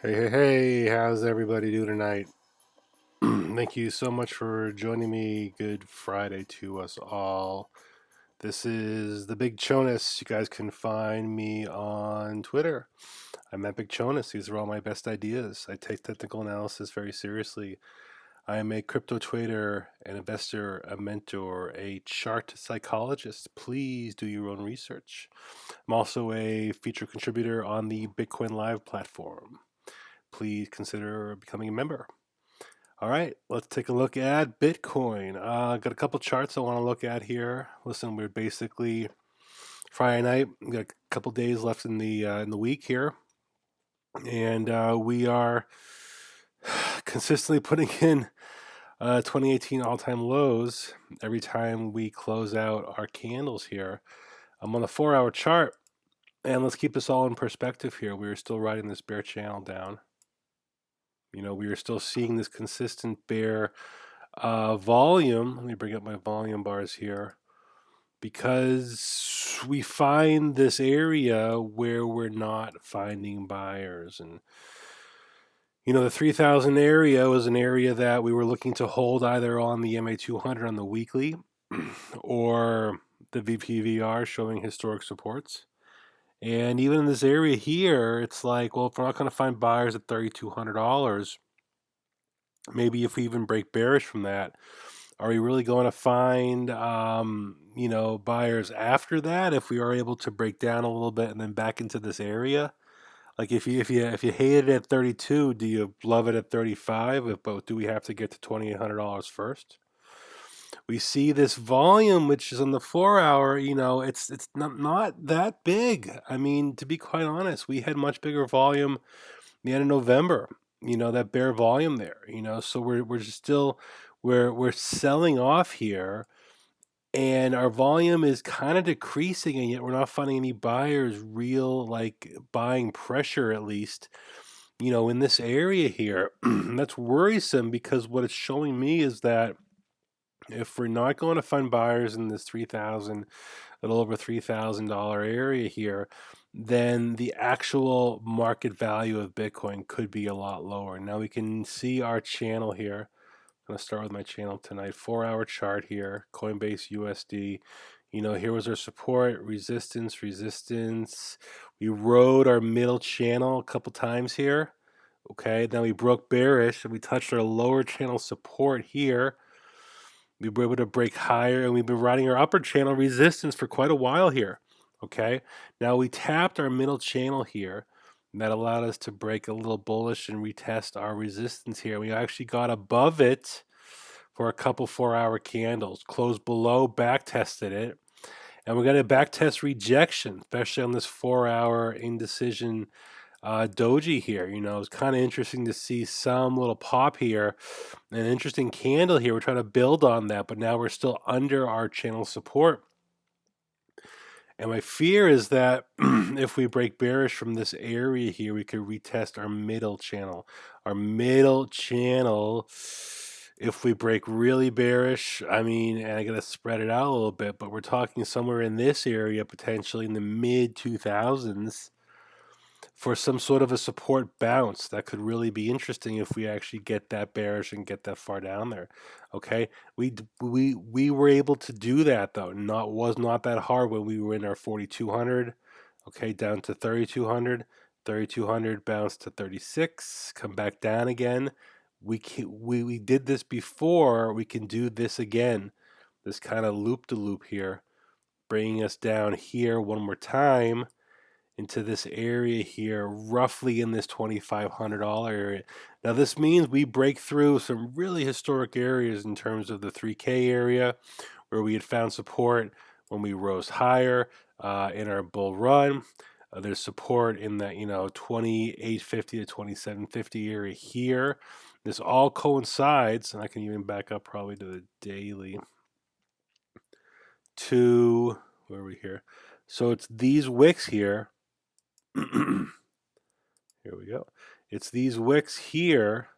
Hey, hey, hey, how's everybody doing tonight? Thank you so much for joining me. Good Friday to us all. This is the Big Chonis. You guys can find me on Twitter. I'm at Big Chonis. These are all my best ideas. I take technical analysis very seriously. I am a crypto trader, an investor, a mentor, a chart psychologist. Please do your own research. I'm also a feature contributor on the Bitcoin Live platform. Please consider becoming a member. All right, let's take a look at Bitcoin. Got a couple charts I want to look at here. Listen, we're basically Friday night. We got a couple days left in the week here, and we are consistently putting in 2018 all-time lows every time we close out our candles here. I'm on the 4-hour chart, and let's keep this all in perspective here. We are still riding this bear channel down. We are still seeing this consistent bear volume. Let me bring up my volume bars here because we find this area where we're not finding buyers. And, the 3000 area was an area that we were looking to hold either on the MA200 on the weekly or the VPVR showing historic supports. And even in this area here, it's like, well, if we're not going to find buyers at $3,200, maybe if we even break bearish from that, are we really going to find buyers after that if we are able to break down a little bit and then back into this area? Like if you hate it at 32, do you love it at 35? But do we have to get to $2,800 first? We see this volume, which is on the 4 hour. It's not that big. I mean, to be quite honest, we had much bigger volume the end of November. That bare volume there. So we're just still we're selling off here, and our volume is kind of decreasing, and yet we're not finding any buyers, real like buying pressure at least. In this area here, that's worrisome because what it's showing me is that if we're not going to find buyers in this 3,000, a little over $3,000 area here, then the actual market value of Bitcoin could be a lot lower. Now we can see our channel here. I'm going to start with my channel tonight. 4-hour chart here, Coinbase USD. Here was our support, resistance, resistance. We rode our middle channel a couple times here. Okay, now we broke bearish and we touched our lower channel support here. We were able to break higher, and we've been riding our upper channel resistance for quite a while here. Okay, now we tapped our middle channel here, and that allowed us to break a little bullish and retest our resistance here. We actually got above it for a couple 4-hour candles, closed below, back tested it, and we got a back test rejection, especially on this 4-hour indecision doji here. It's kind of interesting to see some little pop here, an interesting candle here. We're trying to build on that, but now we're still under our channel support. And my fear is that if we break bearish from this area here, we could retest our middle channel. Our middle channel, if we break really bearish, and I got to spread it out a little bit, but we're talking somewhere in this area, potentially in the mid 2000s, for some sort of a support bounce. That could really be interesting if we actually get that bearish and get that far down there. Okay, we were able to do that though. Was not that hard when we were in our 4,200. Okay, down to 3,200. 3,200 bounce to 36. Come back down again. We did this before. We can do this again. This kind of loop to loop here, bringing us down here one more time into this area here, roughly in this $2,500 area. Now this means we break through some really historic areas in terms of the 3K area, where we had found support when we rose higher in our bull run. There's support in that 2850 to 2750 area here. This all coincides, and I can even back up probably to the daily to where are we here? So it's these wicks here. Here we go. It's these wicks here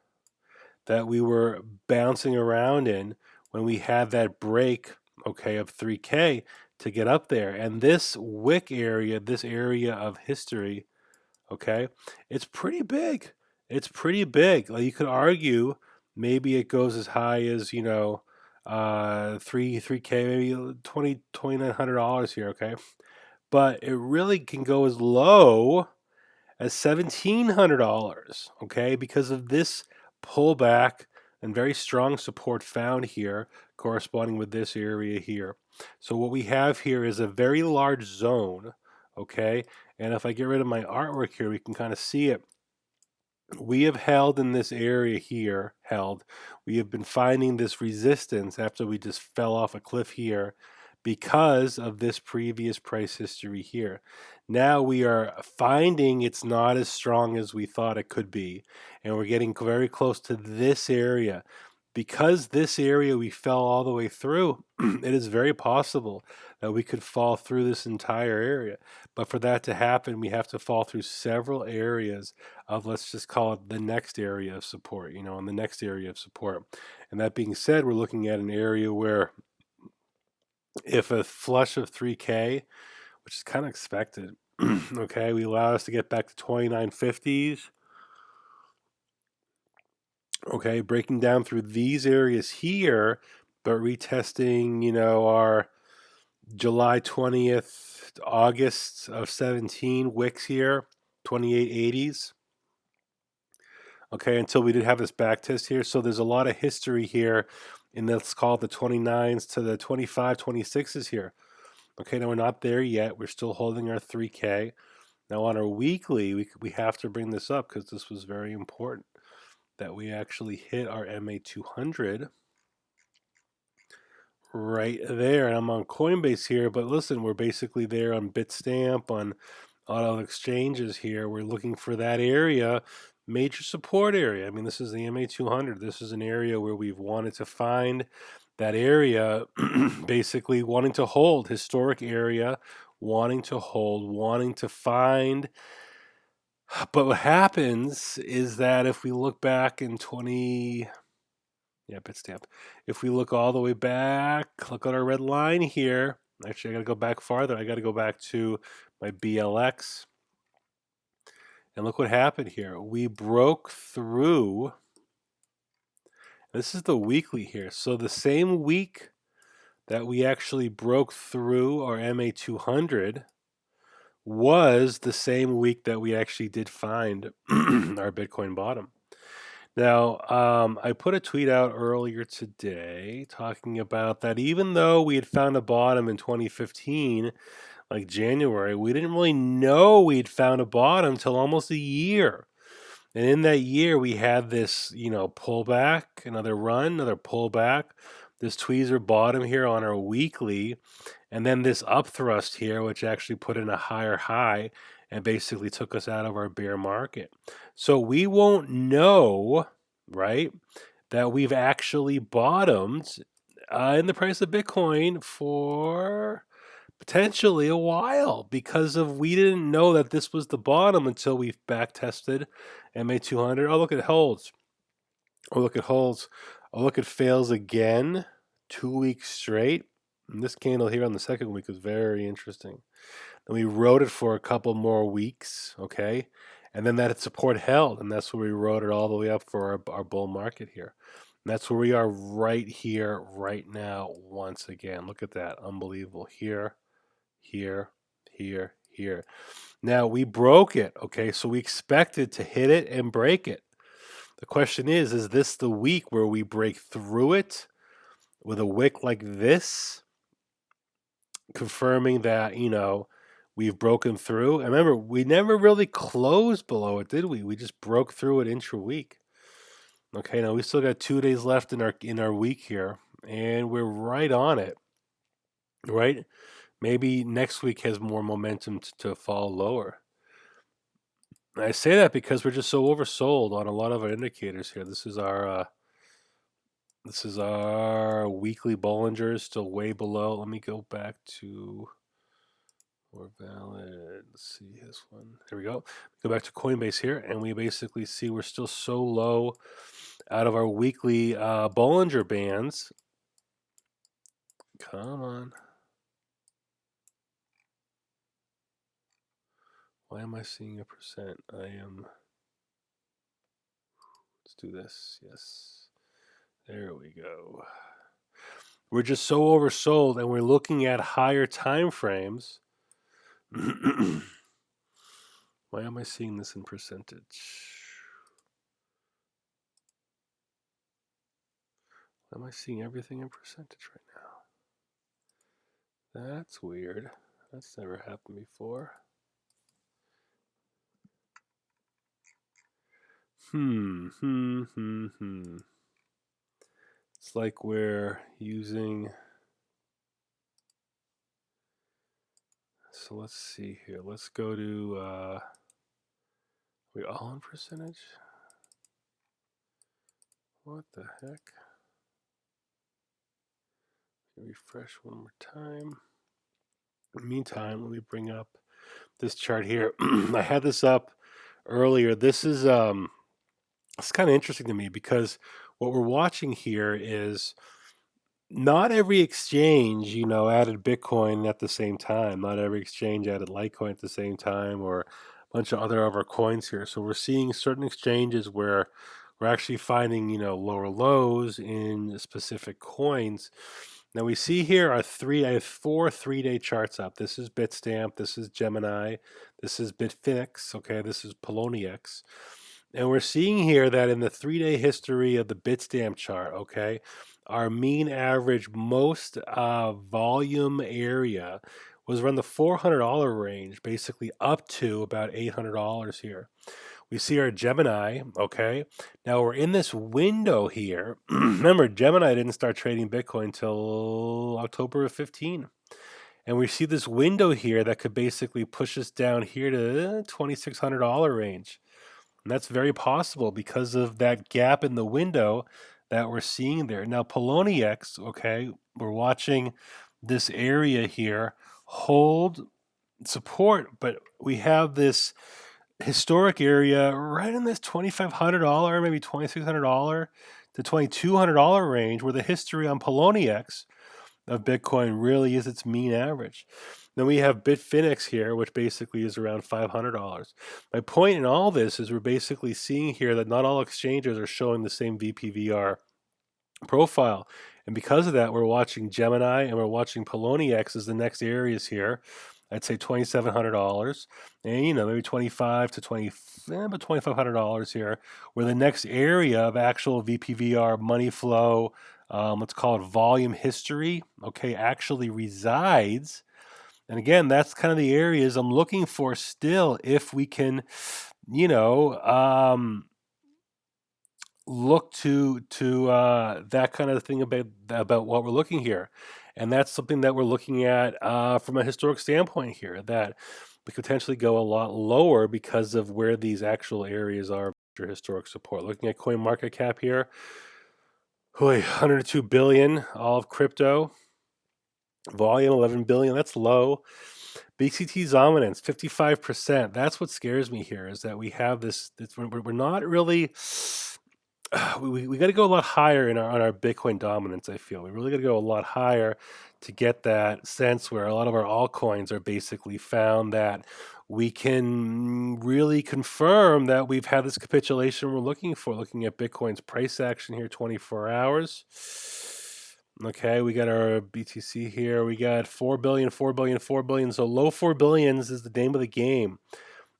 that we were bouncing around in when we had that break, okay, of 3K to get up there. And this wick area, this area of history, okay, it's pretty big. It's pretty big. Like you could argue maybe it goes as high as, three K, maybe $2,900 here, okay? But it really can go as low as $1,700, okay, because of this pullback and very strong support found here, corresponding with this area here. So what we have here is a very large zone, okay, and if I get rid of my artwork here, we can kind of see it. We have held in this area here, we have been finding this resistance after we just fell off a cliff here because of this previous price history here. Now we are finding it's not as strong as we thought it could be, and we're getting very close to this area. Because this area we fell all the way through, it is very possible that we could fall through this entire area. But for that to happen, we have to fall through several areas of, let's just call it the next area of support, and the next area of support. And that being said, we're looking at an area where if a flush of 3K, which is kind of expected, okay, we allow us to get back to 2950s. Okay, breaking down through these areas here, but retesting, our July 20th, August of 17 wicks here, 2880s. Okay, until we did have this back test here. So there's a lot of history here, and let's call it the 29s to the 25, 26s here. Okay, now we're not there yet. We're still holding our 3K. Now on our weekly, we have to bring this up because this was very important that we actually hit our MA 200 right there. And I'm on Coinbase here, but listen, we're basically there on Bitstamp, on auto exchanges here. We're looking for that area, major support area. I mean, this is the MA 200. This is an area where we've wanted to find that area, basically wanting to hold, historic area, wanting to hold, wanting to find. But what happens is that if we look back in Bitstamp. If we look all the way back, look at our red line here. Actually, I got to go back farther. I got to go back to my BLX. And look what happened here. We broke through. This is the weekly here. So the same week that we actually broke through our MA 200 was the same week that we actually did find our Bitcoin bottom. Now, I put a tweet out earlier today talking about that even though we had found a bottom in 2015, like January, we didn't really know we'd found a bottom until almost a year. And in that year, we had this, pullback, another run, another pullback, this tweezer bottom here on our weekly, and then this upthrust here, which actually put in a higher high and basically took us out of our bear market. So we won't know, right, that we've actually bottomed in the price of Bitcoin for potentially a while because of we didn't know that this was the bottom until we back tested MA 200. Oh, look, it holds. Oh, look, it holds. Oh, look, it fails again. 2 weeks straight. And this candle here on the second week is very interesting. Then we rode it for a couple more weeks, okay? And then that support held, and that's where we rode it all the way up for our bull market here. And that's where we are right here, right now, once again. Look at that. Unbelievable. Here, here, here, here. Now we broke it, okay? So we expected to hit it and break it. The question is this the week where we break through it with a wick like this, confirming that, we've broken through? And remember, we never really closed below it, did we? We just broke through it intra-week. Okay, now we still got 2 days left in our week here, and we're right on it, right? Maybe next week has more momentum to fall lower. And I say that because we're just so oversold on a lot of our indicators here. This is our weekly Bollingers, still way below. Let me go back to more valid. Let's see this one. There we go. Go back to Coinbase here, and we basically see we're still so low out of our weekly Bollinger Bands. Come on. Why am I seeing a percent? I am Let's do this. Yes. There we go. We're just so oversold, and we're looking at higher time frames. Why am I seeing this in percentage? Why am I seeing everything in percentage right now? That's weird. That's never happened before. It's like we're using. So let's see here. Let's go to. We all in percentage? What the heck? Refresh one more time. In the meantime, let me bring up this chart here. I had this up earlier. This is it's kind of interesting to me because what we're watching here is not every exchange, added Bitcoin at the same time. Not every exchange added Litecoin at the same time, or a bunch of other coins here. So we're seeing certain exchanges where we're actually finding, lower lows in specific coins. Now we see here I have 4 3-day charts up. This is Bitstamp, this is Gemini, this is Bitfinex, okay, this is Poloniex. And we're seeing here that in the 3-day history of the Bitstamp chart, okay, our mean average most volume area was around the $400 range, basically up to about $800 here. We see our Gemini, okay? Now we're in this window here. Remember, Gemini didn't start trading Bitcoin until October of 15. And we see this window here that could basically push us down here to $2,600 range. And that's very possible because of that gap in the window that we're seeing there. Now, Poloniex, okay, we're watching this area here hold support, but we have this historic area right in this $2,500, maybe $2,600 to $2,200 range, where the history on Poloniex of Bitcoin really is its mean average. Then we have Bitfinex here, which basically is around $500. My point in all this is we're basically seeing here that not all exchanges are showing the same VPVR profile. And because of that, we're watching Gemini and we're watching Poloniex as the next areas here. I'd say $2,700, and maybe 25 to 20, but $2,500 here, where the next area of actual VPVR money flow, let's call it volume history, okay, actually resides. And again, that's kind of the areas I'm looking for still. If we can, look to that kind of thing about what we're looking here, and that's something that we're looking at from a historic standpoint here, that we could potentially go a lot lower because of where these actual areas are for historic support. Looking at coin market cap here, 102 billion, all of crypto volume 11 billion. That's low. BCT's dominance 55%. That's what scares me here, is that we have this we're not really we got to go a lot higher on our Bitcoin dominance. I feel we really got to go a lot higher to get that sense where a lot of our altcoins are basically found that we can really confirm that we've had this capitulation we're looking for. Looking at Bitcoin's price action here, 24 hours. Okay, we got our BTC here. We got 4 billion, 4 billion, 4 billion. So low 4 billions is the name of the game,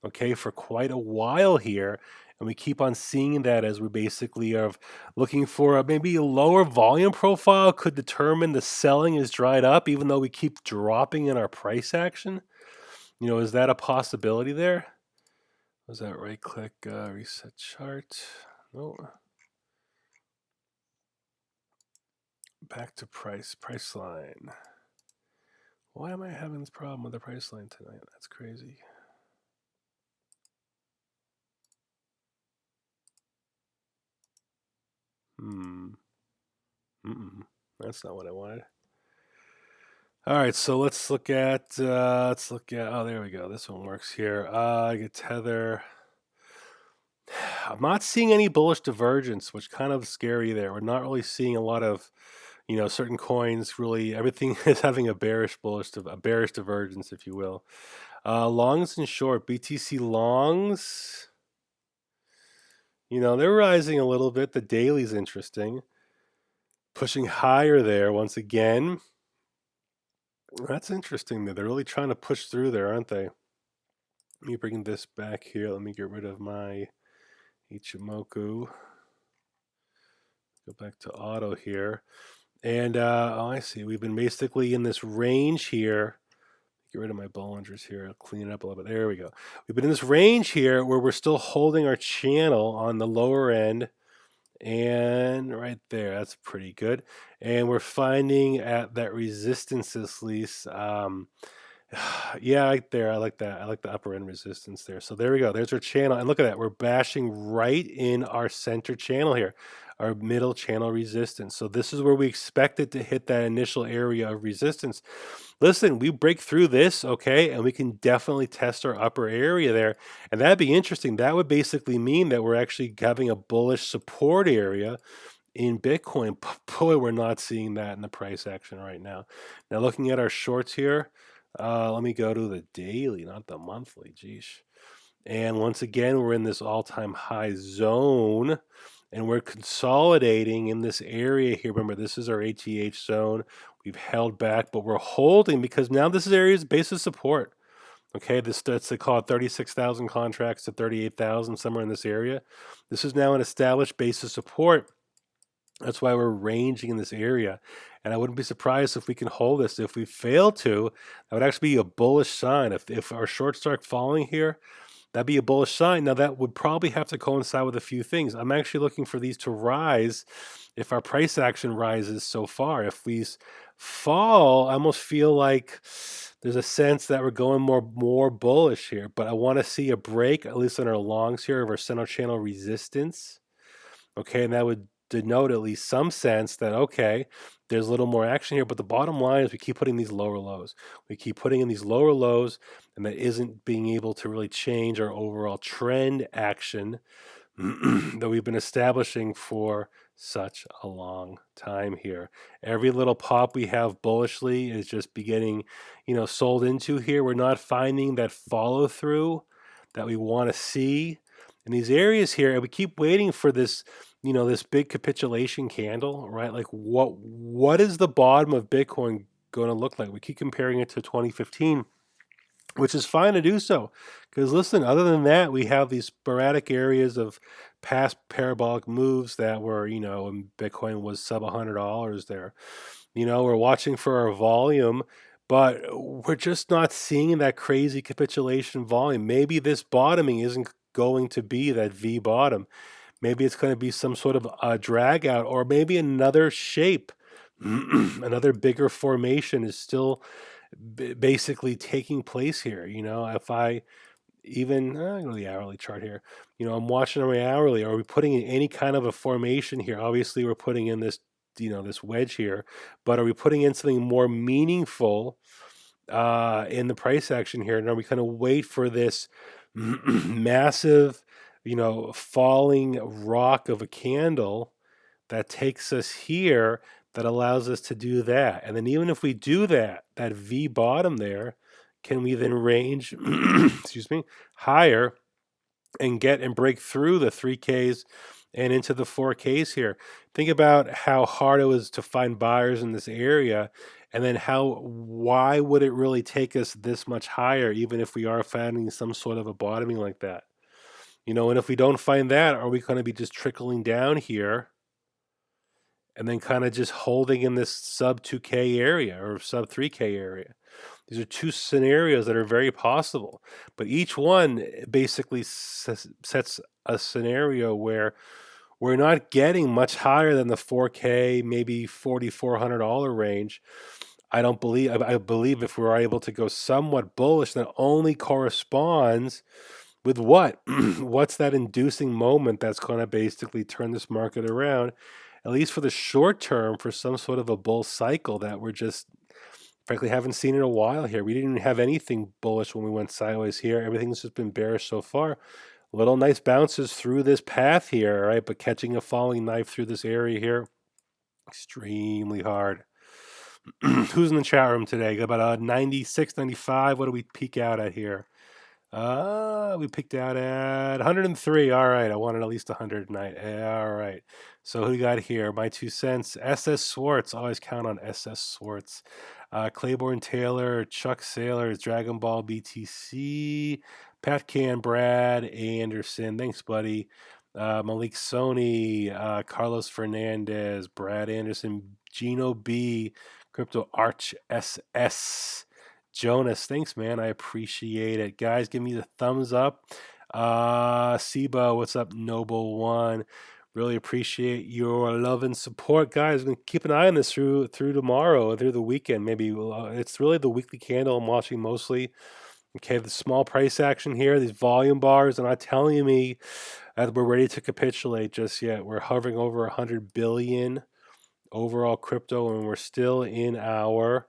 okay, for quite a while here. And we keep on seeing that as we basically are looking for maybe a lower volume profile could determine the selling is dried up, even though we keep dropping in our price action. Is that a possibility there? Was that right click, reset chart? No. Back to price line. Why am I having this problem with the price line tonight? That's crazy. That's not what I wanted. All right, so let's look at oh, there we go. This one works here. I get Tether. I'm not seeing any bullish divergence, which kind of scary there. We're not really seeing a lot of, certain coins really. Everything is having a bearish divergence, if you will. Longs and short, BTC longs. They're rising a little bit. The daily's interesting. Pushing higher there once again. That's interesting. They're really trying to push through there, aren't they? Let me bring this back here. Let me get rid of my Ichimoku. Go back to auto here. And, I see. We've been basically in this range here. Get rid of my Bollingers here. I'll clean it up a little bit. There we go. We've been in this range here where we're still holding our channel on the lower end. And right there, that's pretty good. And we're finding at that resistance at least. Yeah, right there. I like that. I like the upper end resistance there. So there we go. There's our channel. And look at that. We're bashing right in our center channel here, our middle channel resistance. So this is where we expect it to hit that initial area of resistance. Listen, we break through this, okay, and we can definitely test our upper area there. And that'd be interesting. That would basically mean that we're actually having a bullish support area in Bitcoin. Boy, we're not seeing that in the price action right now. Now, looking at our shorts here, let me go to the daily, not the monthly. Geesh. And once again, we're in this all-time high zone, and we're consolidating in this area here. Remember, this is our ATH zone. We've held back, but we're holding because now this area is base of support. Okay, they call it 36,000 contracts to 38,000, somewhere in this area. This is now an established base of support. That's why we're ranging in this area. And I wouldn't be surprised if we can hold this. If we fail to, that would actually be a bullish sign. If our shorts start falling here, that'd be a bullish sign. Now, that would probably have to coincide with a few things. I'm actually looking for these to rise if our price action rises so far. If we fall, I almost feel like there's a sense that we're going more bullish here. But I want to see a break, at least on our longs here, of our center channel resistance. Okay, and that would denote at least some sense that, okay, there's a little more action here. But the bottom line is we keep putting these lower lows. We keep putting in these lower lows, and that isn't being able to really change our overall trend action that we've been establishing for such a long time here. Every little pop we have bullishly is just beginning, sold into here. We're not finding that follow through that we want to see in these areas here, and we keep waiting for this, this big capitulation candle, right? Like what is the bottom of Bitcoin going to look like? We keep comparing it to 2015, which is fine to do so. Because listen, other than that, we have these sporadic areas of past parabolic moves that were, when Bitcoin was sub $100 there. We're watching for our volume, but we're just not seeing that crazy capitulation volume. Maybe this bottoming isn't going to be that V bottom. Maybe it's going to be some sort of a drag out, or maybe another shape, another bigger formation is still basically taking place here. If I even go to the hourly chart here, I'm watching my hourly. Are we putting in any kind of a formation here? Obviously, we're putting in this, this wedge here, but are we putting in something more meaningful in the price action here? And are we kind of wait for this massive, falling rock of a candle that takes us here, that allows us to do that? And then even if we do that V bottom there, can we then range, excuse me, higher and get and break through the 3Ks and into the 4Ks here? Think about how hard it was to find buyers in this area, and then why would it really take us this much higher, even if we are finding some sort of a bottoming like that? And if we don't find that, are we going to be just trickling down here and then kind of just holding in this sub 2K area or sub 3K area? These are two scenarios that are very possible, but each one basically sets a scenario where we're not getting much higher than the 4K, maybe $4,400 range. I believe if we're able to go somewhat bullish, that only corresponds with what? What's that inducing moment that's going to basically turn this market around, at least for the short term, for some sort of a bull cycle that we're just frankly haven't seen in a while here. We didn't have anything bullish when we went sideways here. Everything's just been bearish so far. Little nice bounces through this path here, right? But catching a falling knife through this area here, extremely hard. Who's in the chat room today? Got about 96, 95. What do we peak out at here? We picked out at 103. All right, I wanted at least 100 tonight. All right. So who we got here? My 2 cents. SS Swartz. Always count on SS Swartz. Claiborne Taylor, Chuck Sailors, Dragon Ball BTC, Pat Can, Brad Anderson. Thanks, buddy. Malik Sony, Carlos Fernandez, Brad Anderson, Gino B, Crypto Arch SS. Jonas, thanks, man. I appreciate it. Guys, give me the thumbs up. Siba, what's up, Noble One? Really appreciate your love and support, guys. We're gonna keep an eye on this through tomorrow, through the weekend. Maybe it's really the weekly candle I'm watching mostly. Okay, the small price action here, these volume bars, and not telling me that we're ready to capitulate just yet. We're hovering over 100 billion overall crypto, and we're still in our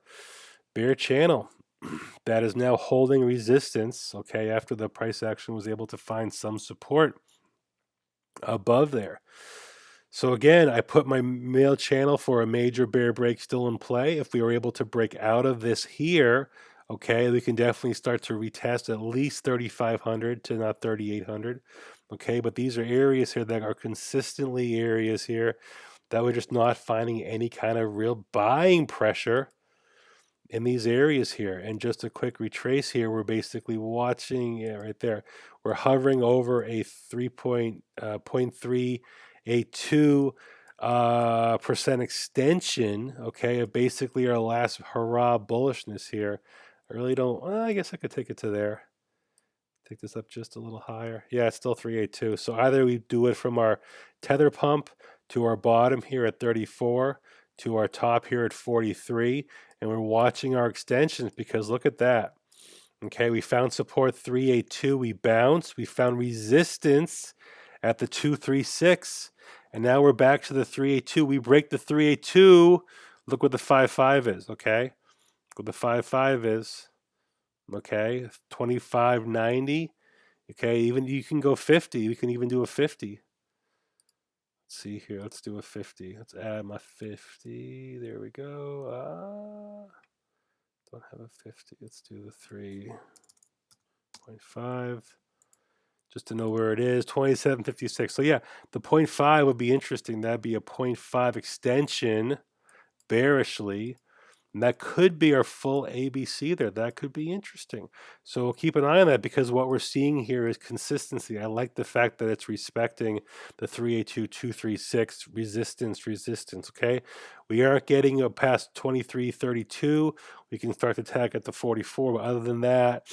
bear channel that is now holding resistance, okay, after the price action was able to find some support above there. So again, I put my mail channel for a major bear break still in play. If we were able to break out of this here, okay, we can definitely start to retest at least 3,500 to not 3,800. Okay, but these are areas here that are consistently areas here that we're just not finding any kind of real buying pressure in these areas here. And just a quick retrace here, we're basically watching, yeah, right there. We're hovering over a 3.382 percent extension, okay, of basically our last hurrah bullishness here. I really don't, well, I guess I could take it to there. Take this up just a little higher. Yeah, it's still 382. So either we do it from our tether pump to our bottom here at 34 to our top here at 43, and we're watching our extensions because look at that. Okay, we found support 382, we bounced, we found resistance at the 236, and now we're back to the 382. We break the 382. Look what the 55 is, okay? Look what the 55 is. Okay, 25.90. Okay, even you can go 50. We can even do a 50. Let's see here. Let's do a 50. Let's add my 50. There we go. Don't have a 50. Let's do the 3.5. Just to know where it is. 27.56. So yeah, the 0.5 would be interesting. That'd be a 0.5 extension bearishly. And that could be our full ABC there. That could be interesting. So we'll keep an eye on that because what we're seeing here is consistency. I like the fact that it's respecting the 382, 236 resistance, okay? We aren't getting past 23.32. We can start to tag at the 44, but other than that,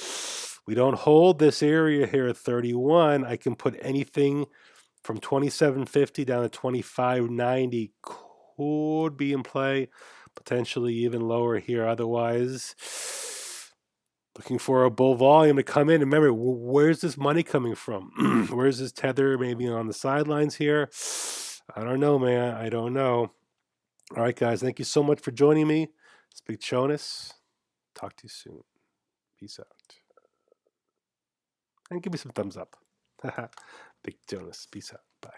we don't hold this area here at 31. I can put anything from 27.50 down to 25.90 could be in play, potentially even lower here. Otherwise, looking for a bull volume to come in. And remember, where's this money coming from? Where's this tether? Maybe on the sidelines here. I don't know, man. I don't know. All right, guys. Thank you so much for joining me. It's Big Chonis. Talk to you soon. Peace out. And give me some thumbs up. Big Jonas. Peace out. Bye.